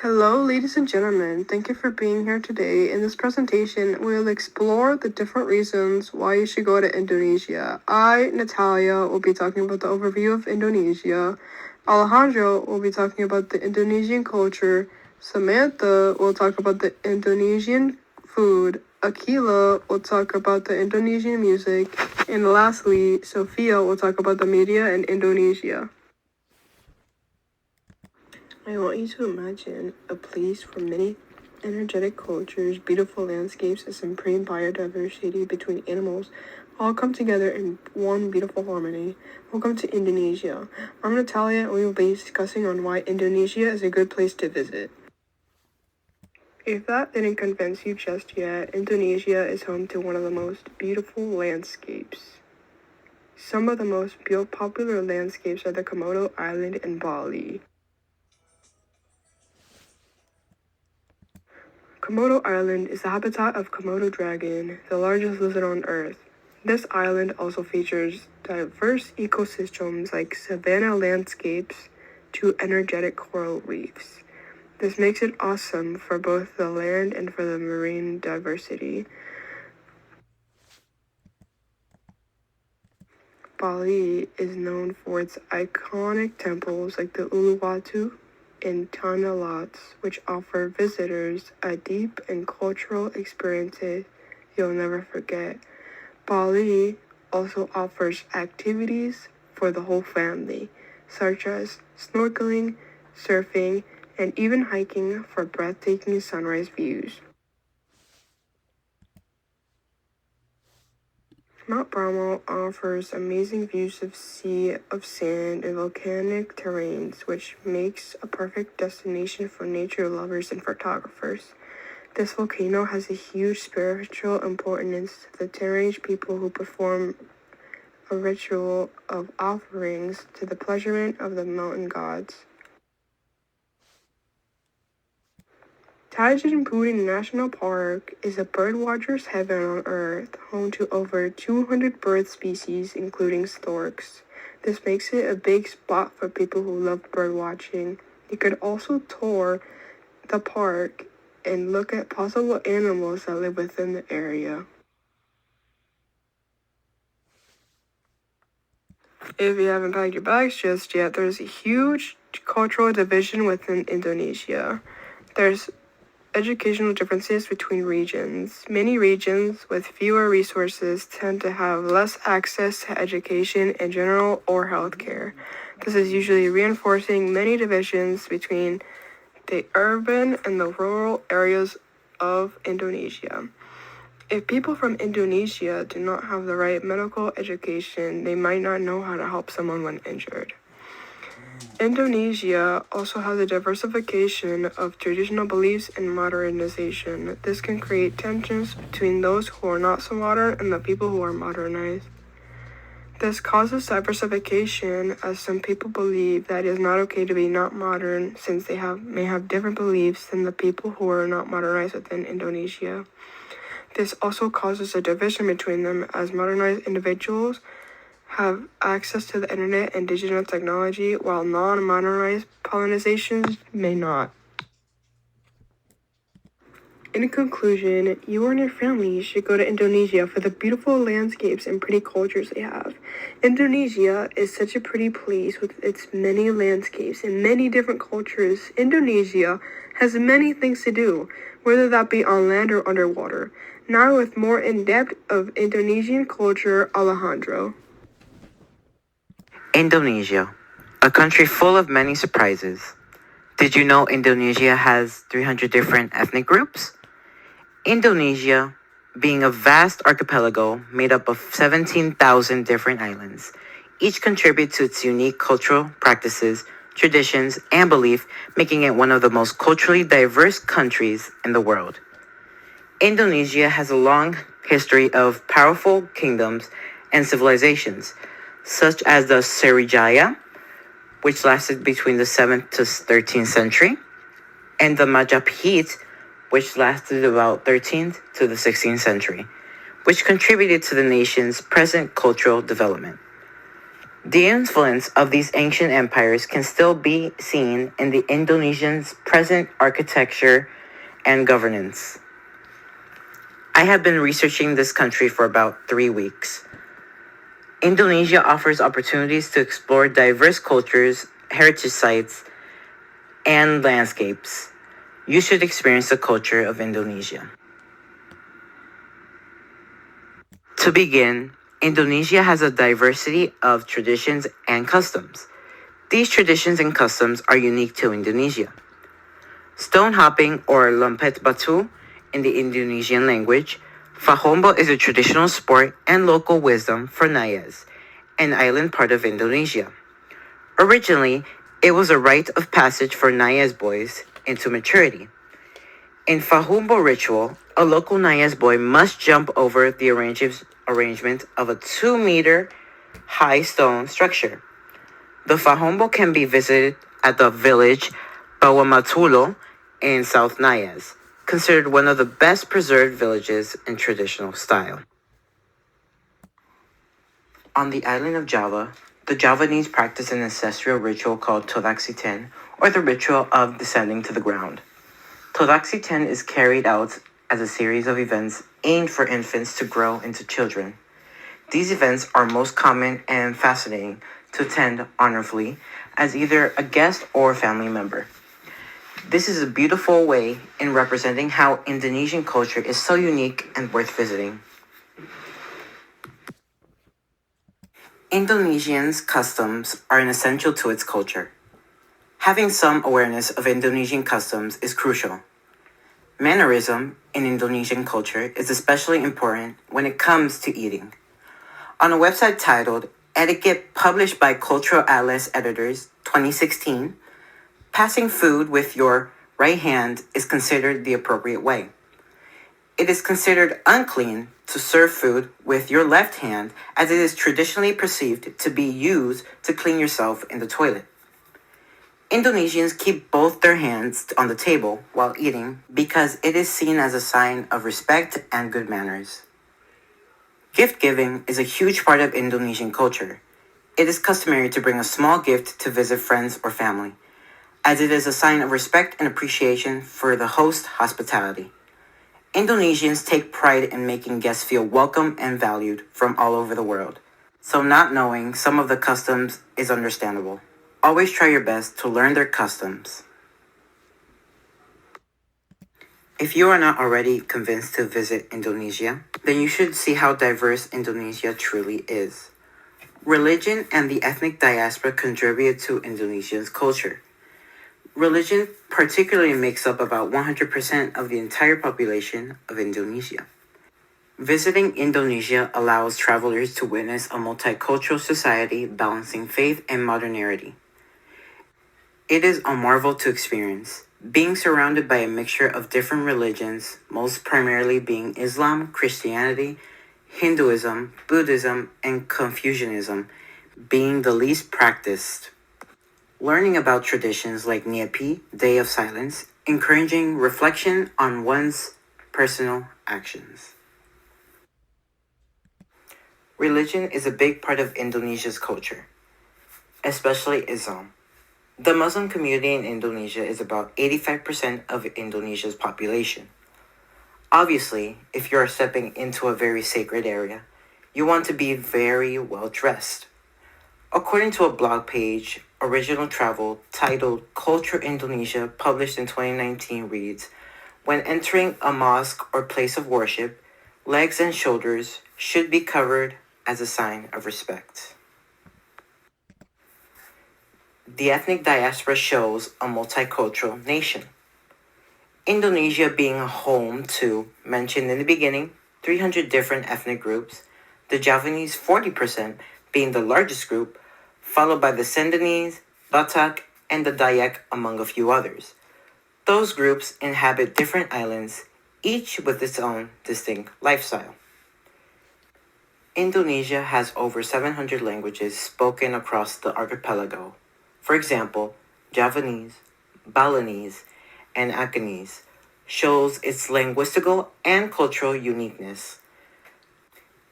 Hello, ladies and gentlemen. Thank you for being here today. In this presentation, we'll explore the different reasons why you should go to Indonesia. I, Natalia, will be talking about the overview of Indonesia. Alejandro will be talking about the Indonesian culture. Samantha will talk about the Indonesian food. Akeelah will talk about the Indonesian music. And lastly, Sophia will talk about the media in Indonesia. I want you to imagine a place where many energetic cultures, beautiful landscapes, and supreme biodiversity between animals all come together in one beautiful harmony. Welcome to Indonesia. I'm Natalia, and we will be discussing on why Indonesia is a good place to visit. If that didn't convince you just yet, Indonesia is home to one of the most beautiful landscapes. Some of the most popular landscapes are the Komodo Island and Bali. Komodo Island is the habitat of Komodo dragon, the largest lizard on Earth. This island also features diverse ecosystems like savanna landscapes to energetic coral reefs. This makes it awesome for both the land and for the marine diversity. Bali is known for its iconic temples like the Uluwatu and Tanah Lots, which offer visitors a deep and cultural experiences you'll never forget. Bali also offers activities for the whole family, such as snorkeling, surfing, and even hiking for breathtaking sunrise views. Mount Bromo offers amazing views of sea, of sand, and volcanic terrains, which makes a perfect destination for nature lovers and photographers. This volcano has a huge spiritual importance to the Terrange people who perform a ritual of offerings to the pleasurement of the mountain gods. Tanjung National Park is a birdwatcher's heaven on Earth, home to over 200 bird species, including storks. This makes it a big spot for people who love bird watching. You could also tour the park and look at possible animals that live within the area. If you haven't packed your bags just yet, there's a huge cultural division within Indonesia. There's educational differences between regions. Many regions with fewer resources tend to have less access to education in general or healthcare. This is usually reinforcing many divisions between the urban and the rural areas of Indonesia. If people from Indonesia do not have the right medical education, they might not know how to help someone when injured. Indonesia also has a diversification of traditional beliefs and modernization. This can create tensions between those who are not so modern and the people who are modernized. This causes diversification, as some people believe that it is not okay to be not modern since they may have different beliefs than the people who are not modernized within Indonesia. This also causes a division between them, as modernized individuals have access to the internet and digital technology, while non-modernized polarizations may not. In conclusion, you and your family should go to Indonesia for the beautiful landscapes and pretty cultures they have. Indonesia is such a pretty place with its many landscapes and many different cultures. Indonesia has many things to do, whether that be on land or underwater. Now with more in-depth of Indonesian culture, Alejandro. Indonesia, a country full of many surprises. Did you know Indonesia has 300 different ethnic groups? Indonesia, being a vast archipelago made up of 17,000 different islands, each contribute to its unique cultural practices, traditions, and belief, making it one of the most culturally diverse countries in the world. Indonesia has a long history of powerful kingdoms and civilizations, such as the Sriwijaya, which lasted between the 7th to 13th century, and the Majapahit, which lasted about 13th to the 16th century, which contributed to the nation's present cultural development. The influence of these ancient empires can still be seen in the Indonesians' present architecture and governance. I have been researching this country for about 3 weeks. Indonesia offers opportunities to explore diverse cultures, heritage sites, and landscapes. You should experience the culture of Indonesia. To begin, Indonesia has a diversity of traditions and customs. These traditions and customs are unique to Indonesia. Stone hopping, or lompet batu in the Indonesian language, fahombo is a traditional sport and local wisdom for Nayas, an island part of Indonesia. Originally, it was a rite of passage for Nayas boys into maturity. In fahombo ritual, a local Nayas boy must jump over the arrangement of a 2-meter high stone structure. The fahombo can be visited at the village Bawamatulo in South Nayas, considered one of the best preserved villages in traditional style. On the island of Java, the Javanese practice an ancestral ritual called Todaksiten, or the ritual of descending to the ground. Todaksiten is carried out as a series of events aimed for infants to grow into children. These events are most common and fascinating to attend honorably as either a guest or family member. This is a beautiful way in representing how Indonesian culture is so unique and worth visiting. Indonesians' customs are an essential to its culture. Having some awareness of Indonesian customs is crucial. Mannerism in Indonesian culture is especially important when it comes to eating. On a website titled Etiquette, published by Cultural Atlas Editors 2016, passing food with your right hand is considered the appropriate way. It is considered unclean to serve food with your left hand, as it is traditionally perceived to be used to clean yourself in the toilet. Indonesians keep both their hands on the table while eating because it is seen as a sign of respect and good manners. Gift giving is a huge part of Indonesian culture. It is customary to bring a small gift to visit friends or family, as it is a sign of respect and appreciation for the host's hospitality. Indonesians take pride in making guests feel welcome and valued from all over the world, so not knowing some of the customs is understandable. Always try your best to learn their customs. If you are not already convinced to visit Indonesia, then you should see how diverse Indonesia truly is. Religion and the ethnic diaspora contribute to Indonesia's culture. Religion particularly makes up about 100% of the entire population of Indonesia. Visiting Indonesia allows travelers to witness a multicultural society balancing faith and modernity. It is a marvel to experience, being surrounded by a mixture of different religions, most primarily being Islam, Christianity, Hinduism, Buddhism, and Confucianism, being the least practiced. Learning about traditions like Nyepi, Day of Silence, encouraging reflection on one's personal actions. Religion is a big part of Indonesia's culture, especially Islam. The Muslim community in Indonesia is about 85% of Indonesia's population. Obviously, if you are stepping into a very sacred area, you want to be very well dressed. According to a blog page, Original Travel, titled Culture Indonesia, published in 2019, reads, when entering a mosque or place of worship, legs and shoulders should be covered as a sign of respect. The ethnic diaspora shows a multicultural nation. Indonesia being a home to, mentioned in the beginning, 300 different ethnic groups, the Javanese 40% being the largest group, followed by the Sundanese, Batak, and the Dayak, among a few others. Those groups inhabit different islands, each with its own distinct lifestyle. Indonesia has over 700 languages spoken across the archipelago. For example, Javanese, Balinese, and Akeelah shows its linguistical and cultural uniqueness.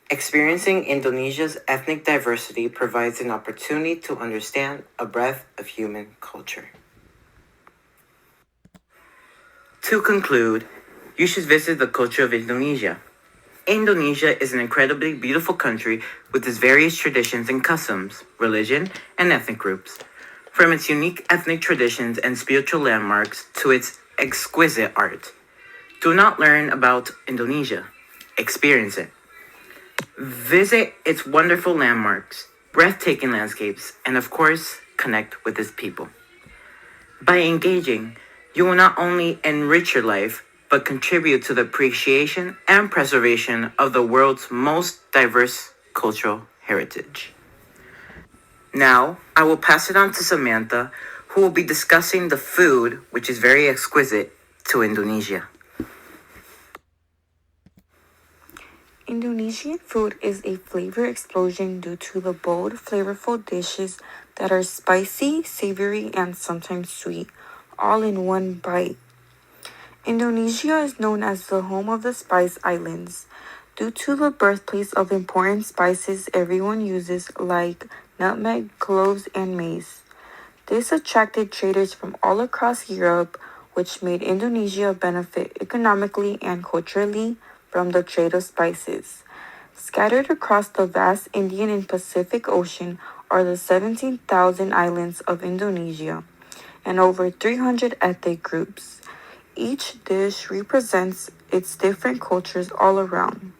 Experiencing Indonesia's ethnic diversity provides an opportunity to understand a breadth of human culture. To conclude, you should visit the culture of Indonesia. Indonesia is an incredibly beautiful country with its various traditions and customs, religion, and ethnic groups. From its unique ethnic traditions and spiritual landmarks to its exquisite art. Do not learn about Indonesia, experience it. Visit its wonderful landmarks, breathtaking landscapes, and of course, connect with its people. By engaging, you will not only enrich your life, but contribute to the appreciation and preservation of the world's most diverse cultural heritage. Now, I will pass it on to Samantha, who will be discussing the food, which is very exquisite, to Indonesia. Indonesian food is a flavor explosion due to the bold, flavorful dishes that are spicy, savory, and sometimes sweet, all in one bite. Indonesia is known as the home of the Spice Islands due to the birthplace of important spices everyone uses like nutmeg, cloves, and mace. This attracted traders from all across Europe, which made Indonesia benefit economically and culturally from the trade of spices. Scattered across the vast Indian and Pacific Ocean are the 17,000 islands of Indonesia and over 300 ethnic groups. Each dish represents its different cultures all around.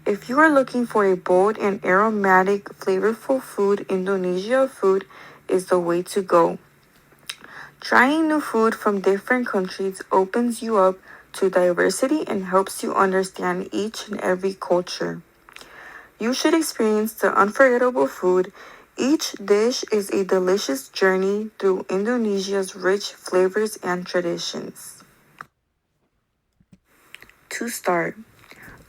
If you are looking for a bold and aromatic, flavorful food, Indonesia food is the way to go. Trying new food from different countries opens you up to diversity and helps you understand each and every culture. You should experience the unforgettable food. Each dish is a delicious journey through Indonesia's rich flavors and traditions. To start,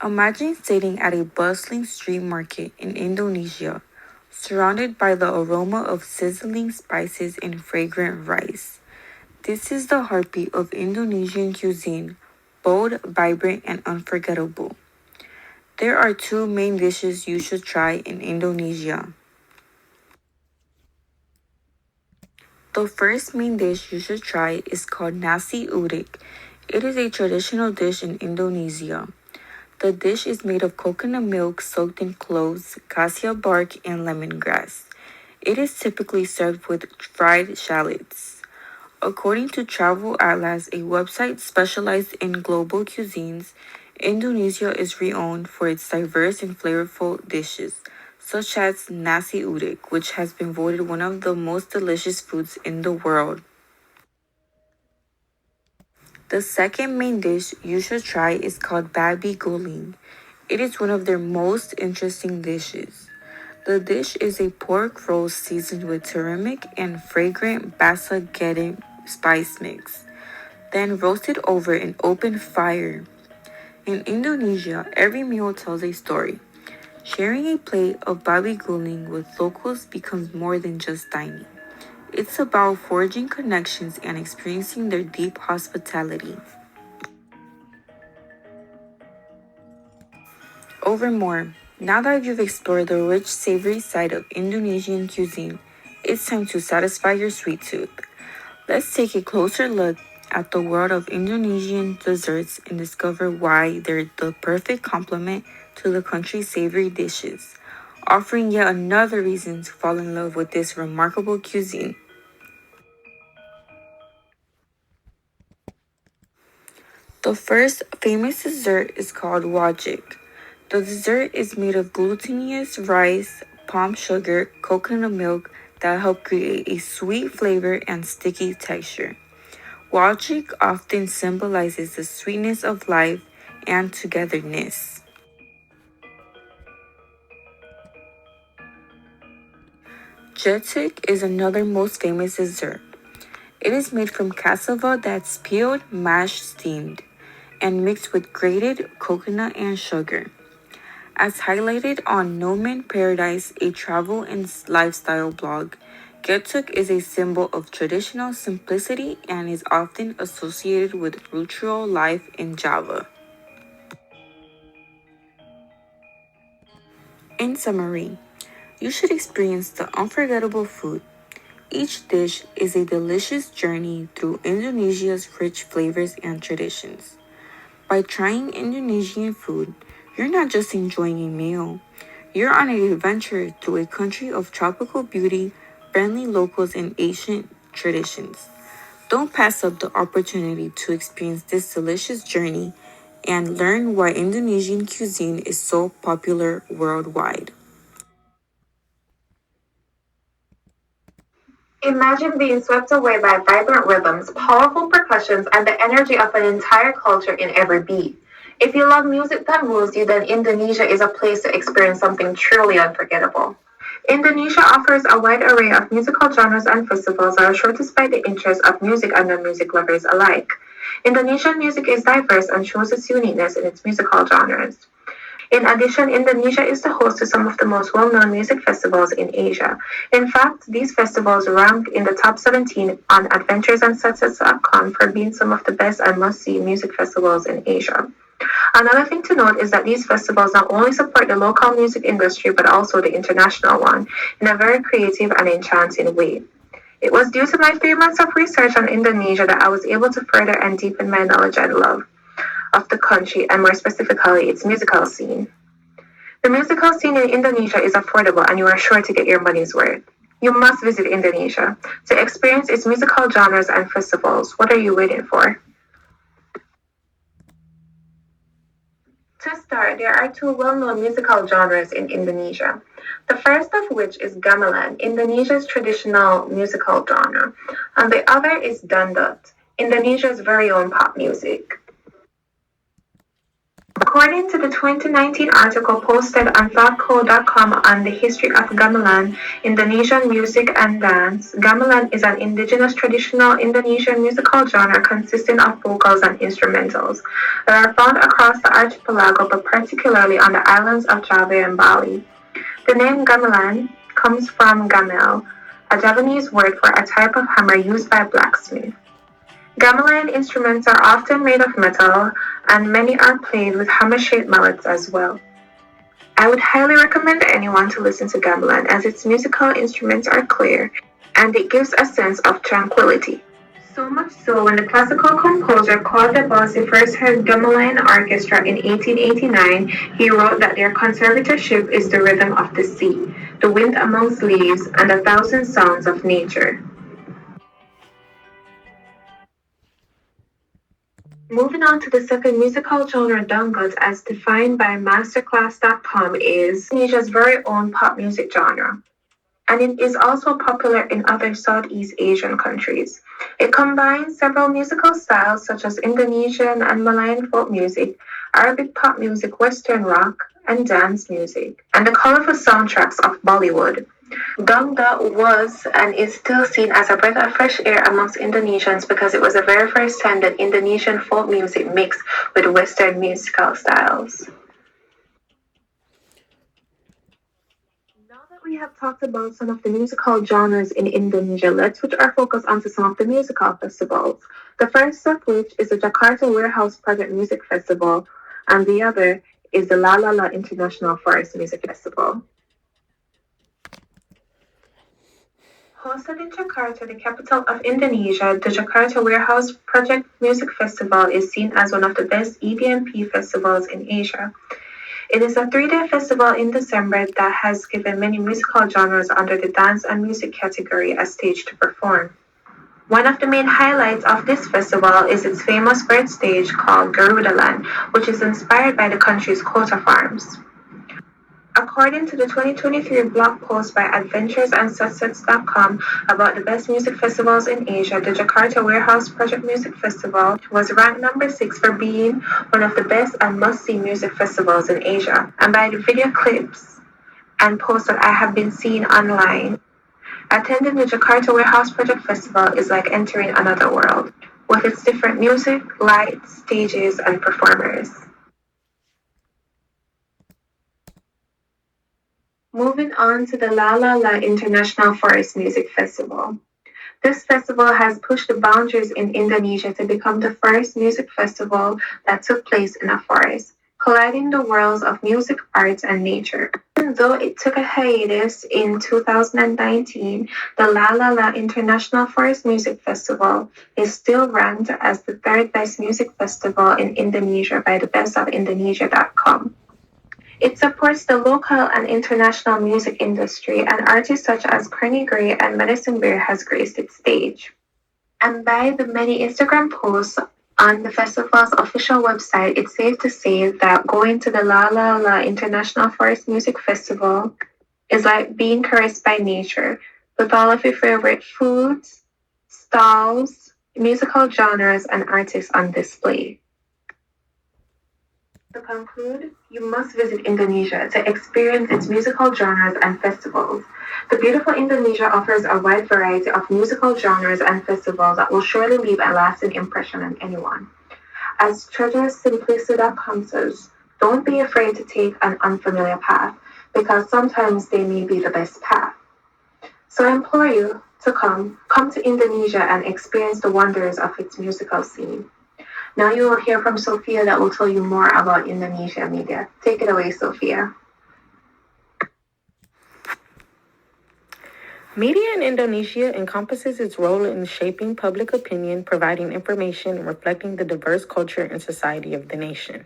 imagine sitting at a bustling street market in Indonesia, surrounded by the aroma of sizzling spices and fragrant rice. This is the heartbeat of Indonesian cuisine, bold, vibrant, and unforgettable. There are two main dishes you should try in Indonesia. The first main dish you should try is called nasi uduk. It is a traditional dish in Indonesia. The dish is made of coconut milk soaked in cloves, cassia bark, and lemongrass. It is typically served with fried shallots. According to Travel Atlas, a website specialized in global cuisines, Indonesia is renowned for its diverse and flavorful dishes, such as nasi uduk, which has been voted one of the most delicious foods in the world. The second main dish you should try is called babi guling. It is one of their most interesting dishes. The dish is a pork roast seasoned with turmeric and fragrant basa gedang spice mix, then roasted over an open fire. In Indonesia, every meal tells a story. Sharing a plate of babi guling with locals becomes more than just dining. It's about forging connections and experiencing their deep hospitality. Overmore, now that you've explored the rich, savory side of Indonesian cuisine, it's time to satisfy your sweet tooth. Let's take a closer look at the world of Indonesian desserts and discover why they're the perfect complement to the country's savory dishes, offering yet another reason to fall in love with this remarkable cuisine. The first famous dessert is called wajik. The dessert is made of glutinous rice, palm sugar, coconut milk that help create a sweet flavor and sticky texture. Wajik often symbolizes the sweetness of life and togetherness. Jetuk is another most famous dessert. It is made from cassava that's peeled, mashed, steamed, and mixed with grated coconut and sugar. As highlighted on Noman Paradise, a travel and lifestyle blog, Getuk is a symbol of traditional simplicity and is often associated with rural life in Java. In summary, you should experience the unforgettable food. Each dish is a delicious journey through Indonesia's rich flavors and traditions. By trying Indonesian food, you're not just enjoying a meal, you're on an adventure through a country of tropical beauty, friendly locals, and ancient traditions. Don't pass up the opportunity to experience this delicious journey and learn why Indonesian cuisine is so popular worldwide. Imagine being swept away by vibrant rhythms, powerful percussions, and the energy of an entire culture in every beat. If you love music that moves you, then Indonesia is a place to experience something truly unforgettable. Indonesia offers a wide array of musical genres and festivals that are sure to spike the interest of music and non-music lovers alike. Indonesian music is diverse and shows its uniqueness in its musical genres. In addition, Indonesia is the host to some of the most well-known music festivals in Asia. In fact, these festivals rank in the top 17 on adventuresandsets.com for being some of the best and must-see music festivals in Asia. Another thing to note is that these festivals not only support the local music industry but also the international one in a very creative and enchanting way. It was due to my 3 months of research on Indonesia that I was able to further and deepen my knowledge and love of the country and more specifically its musical scene. The musical scene in Indonesia is affordable and you are sure to get your money's worth. You must visit Indonesia to experience its musical genres and festivals. What are you waiting for? To start, there are two well-known musical genres in Indonesia. The first of which is gamelan, Indonesia's traditional musical genre, and the other is dangdut, Indonesia's very own pop music. According to the 2019 article posted on thoughtco.com on the history of gamelan, Indonesian music and dance, gamelan is an indigenous traditional Indonesian musical genre consisting of vocals and instrumentals that are found across the archipelago but particularly on the islands of Java and Bali. The name gamelan comes from gamel, a Javanese word for a type of hammer used by blacksmiths. Gamelan instruments are often made of metal, and many are played with hammer-shaped mallets as well. I would highly recommend anyone to listen to gamelan as its musical instruments are clear, and it gives a sense of tranquility. So much so, when the classical composer Claude Debussy first heard gamelan orchestra in 1889, he wrote that their conservatorship is the rhythm of the sea, the wind amongst leaves, and a thousand sounds of nature. Moving on to the second musical genre, dangdut, as defined by masterclass.com, is Indonesia's very own pop music genre, and it is also popular in other Southeast Asian countries. It combines several musical styles such as Indonesian and Malayan folk music, Arabic pop music, Western rock, and dance music, and the colorful soundtracks of Bollywood. Dangdut was and is still seen as a breath of fresh air amongst Indonesians because it was the very first time that Indonesian folk music mixed with Western musical styles. Now that we have talked about some of the musical genres in Indonesia, let's switch our focus onto some of the musical festivals. The first of which is the Jakarta Warehouse Project Music Festival, and the other is the La La La International Forest Music Festival. Hosted in Jakarta, the capital of Indonesia, the Jakarta Warehouse Project Music Festival is seen as one of the best EDMP festivals in Asia. It is a 3-day festival in December that has given many musical genres under the dance and music category a stage to perform. One of the main highlights of this festival is its famous bird stage called Garudaland, which is inspired by the country's quota farms. According to the 2023 blog post by adventuresandsets.com about the best music festivals in Asia, the Jakarta Warehouse Project Music Festival was ranked number 6 for being one of the best and must-see music festivals in Asia. And by the video clips and posts that I have been seeing online, attending the Jakarta Warehouse Project Festival is like entering another world, with its different music, lights, stages, and performers. Moving on to the La La La International Forest Music Festival. This festival has pushed the boundaries in Indonesia to become the first music festival that took place in a forest, colliding the worlds of music, arts, and nature. Even though it took a hiatus in 2019, the La La La International Forest Music Festival is still ranked as the third best music festival in Indonesia by the bestofindonesia.com. It supports the local and international music industry, and artists such as Kearney Gray and Medicine Bear has graced its stage. And by the many Instagram posts on the festival's official website, it's safe to say that going to the La La La International Forest Music Festival is like being caressed by nature, with all of your favorite foods, stalls, musical genres, and artists on display. To conclude, you must visit Indonesia to experience its musical genres and festivals. The beautiful Indonesia offers a wide variety of musical genres and festivals that will surely leave a lasting impression on anyone. As treasuresimplicitycom says, don't be afraid to take an unfamiliar path, because sometimes they may be the best path. So I implore you to come to Indonesia and experience the wonders of its musical scene. Now you will hear from Sophia that will tell you more about Indonesia media. Take it away, Sophia. Media in Indonesia encompasses its role in shaping public opinion, providing information, and reflecting the diverse culture and society of the nation.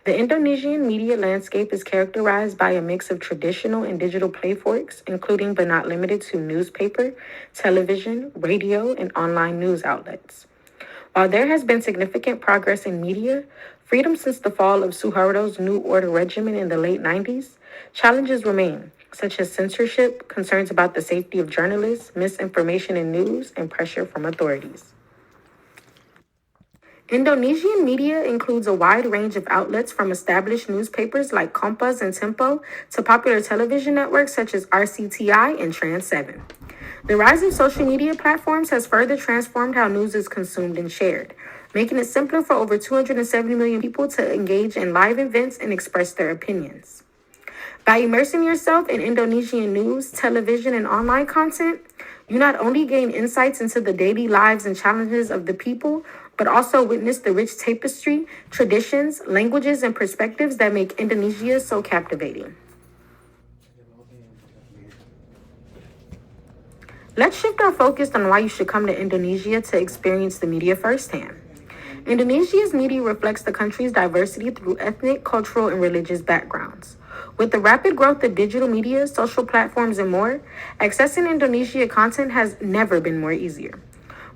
The Indonesian media landscape is characterized by a mix of traditional and digital platforms, including but not limited to newspaper, television, radio, and online news outlets. While there has been significant progress in media, freedom since the fall of Suharto's New Order regime in the late 90s, challenges remain, such as censorship, concerns about the safety of journalists, misinformation in news, and pressure from authorities. Indonesian media includes a wide range of outlets from established newspapers like Kompas and Tempo to popular television networks such as RCTI and Trans 7. The rise of social media platforms has further transformed how news is consumed and shared, making it simpler for over 270 million people to engage in live events and express their opinions. By immersing yourself in Indonesian news, television, and online content, you not only gain insights into the daily lives and challenges of the people, but also witness the rich tapestry, traditions, languages, and perspectives that make Indonesia so captivating. Let's shift our focus on why you should come to Indonesia to experience the media firsthand. Indonesia's media reflects the country's diversity through ethnic, cultural, and religious backgrounds. With the rapid growth of digital media, social platforms, and more, accessing Indonesia content has never been more easier.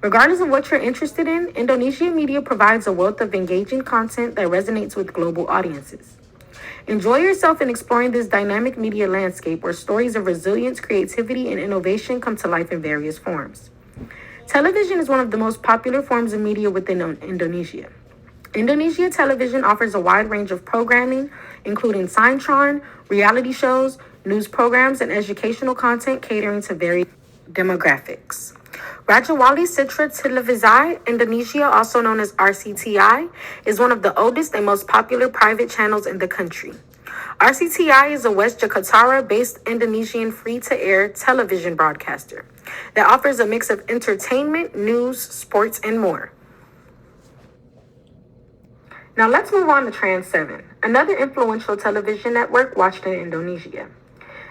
Regardless of what you're interested in, Indonesian media provides a wealth of engaging content that resonates with global audiences. Enjoy yourself in exploring this dynamic media landscape where stories of resilience, creativity, and innovation come to life in various forms. Television is one of the most popular forms of media within Indonesia. Indonesia television offers a wide range of programming, including Sinetron, reality shows, news programs, and educational content catering to various demographics. Rajawali Citra Televisi Indonesia, also known as RCTI, is one of the oldest and most popular private channels in the country. RCTI is a West Jakarta-based Indonesian free-to-air television broadcaster that offers a mix of entertainment, news, sports, and more. Now let's move on to Trans 7, another influential television network watched in Indonesia.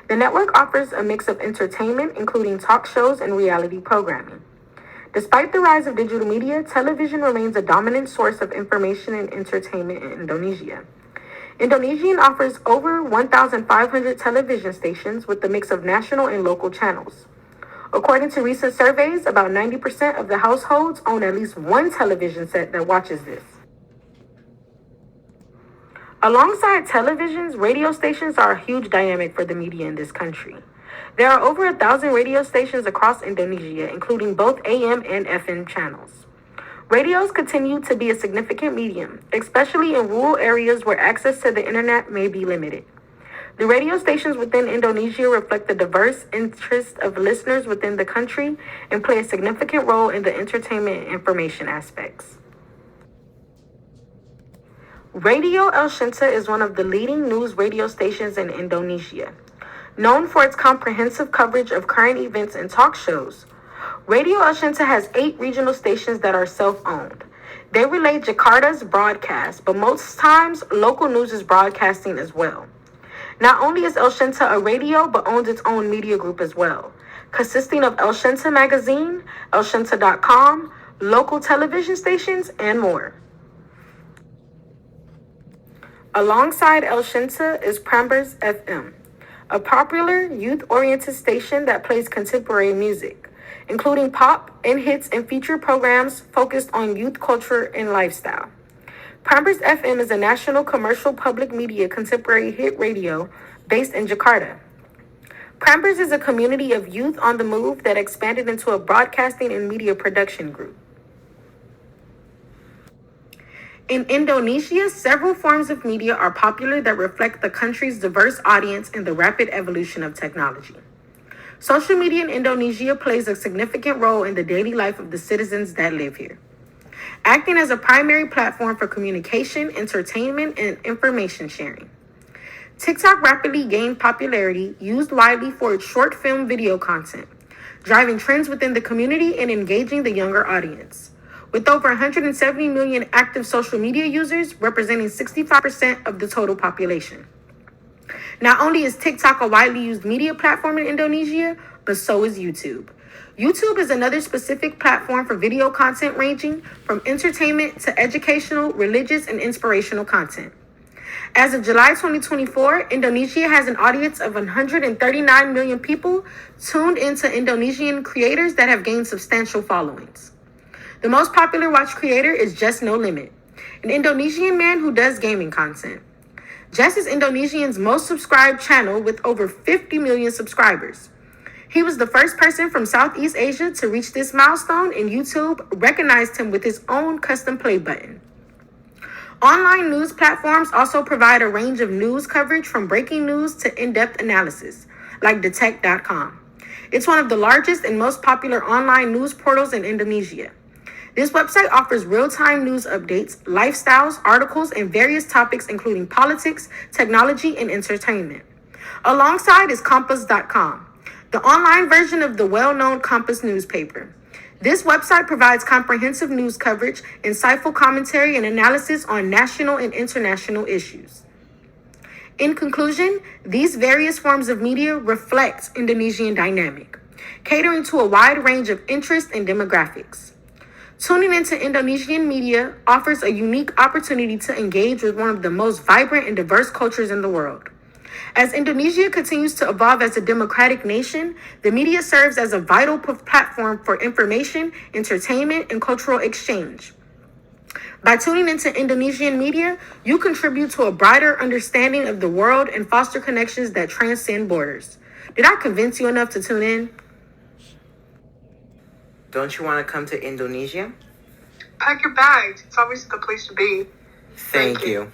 The network offers a mix of entertainment, including talk shows and reality programming. Despite the rise of digital media, television remains a dominant source of information and entertainment in Indonesia. Indonesian offers over 1,500 television stations with a mix of national and local channels. According to recent surveys, about 90% of the households own at least one television set that watches this. Alongside televisions, radio stations are a huge dynamic for the media in this country. There are over 1,000 radio stations across Indonesia, including both AM and FM channels. Radios continue to be a significant medium, especially in rural areas where access to the internet may be limited. The radio stations within Indonesia reflect the diverse interests of listeners within the country and play a significant role in the entertainment and information aspects. Radio El Shinta is one of the leading news radio stations in Indonesia. Known for its comprehensive coverage of current events and talk shows, Radio El Shinta has 8 regional stations that are self-owned. They relay Jakarta's broadcast, but most times local news is broadcasting as well. Not only is El Shinta a radio, but owns its own media group as well, consisting of El Shinta Magazine, elshinta.com, local television stations, and more. Alongside El Shinta is Prambors FM, a popular youth-oriented station that plays contemporary music, including pop and hits and feature programs focused on youth culture and lifestyle. Prambors FM is a national commercial public media contemporary hit radio based in Jakarta. Prambors is a community of youth on the move that expanded into a broadcasting and media production group. In Indonesia, several forms of media are popular that reflect the country's diverse audience and the rapid evolution of technology. Social media in Indonesia plays a significant role in the daily life of the citizens that live here, acting as a primary platform for communication, entertainment, and information sharing. TikTok rapidly gained popularity, used widely for its short film video content, driving trends within the community and engaging the younger audience. With over 170 million active social media users, representing 65% of the total population. Not only is TikTok a widely used media platform in Indonesia, but so is YouTube. YouTube is another specific platform for video content ranging from entertainment to educational, religious, and inspirational content. As of July 2024, Indonesia has an audience of 139 million people tuned into Indonesian creators that have gained substantial followings. The most popular watch creator is Just No Limit, an Indonesian man who does gaming content. Jess is Indonesia's most subscribed channel with over 50 million subscribers. He was the first person from Southeast Asia to reach this milestone, and YouTube recognized him with his own custom play button. Online news platforms also provide a range of news coverage from breaking news to in-depth analysis, like Detect.com. It's one of the largest and most popular online news portals in Indonesia. This website offers real-time news updates, lifestyles, articles, and various topics including politics, technology, and entertainment. Alongside is Compass.com, the online version of the well-known Compass newspaper. This website provides comprehensive news coverage, insightful commentary, and analysis on national and international issues. In conclusion, these various forms of media reflect Indonesian dynamic, catering to a wide range of interests and demographics. Tuning into Indonesian media offers a unique opportunity to engage with one of the most vibrant and diverse cultures in the world. As Indonesia continues to evolve as a democratic nation, the media serves as a vital platform for information, entertainment, and cultural exchange. By tuning into Indonesian media, you contribute to a brighter understanding of the world and foster connections that transcend borders. Did I convince you enough to tune in? Don't you want to come to Indonesia? Pack your bags. It's obviously the place to be. Thank you.